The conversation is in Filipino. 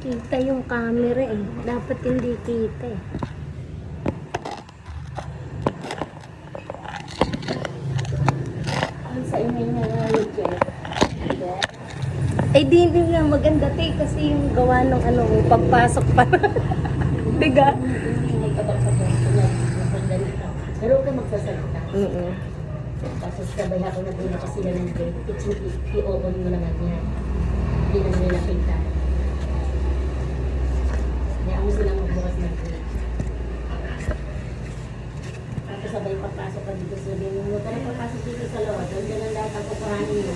Kita yung camera eh. Dapat hindi kita eh. Ang sa email na ngayon, ay di nga maganda te kasi yung gawa ng ano, pagpasok pa. Diga? Pero huwag ka magsasalita. Tapos sabay ako nagula kasi sila ng gate. I-open mo lang at yan. Hindi na nila nakita. Hayaan mo silang magbukas ng gate. Tapos sabay pagpasok ka dito sa sabihin mo, huwag ka na pagpasok dito sa loob. Nandiyan ang lahat ang kukuranin mo.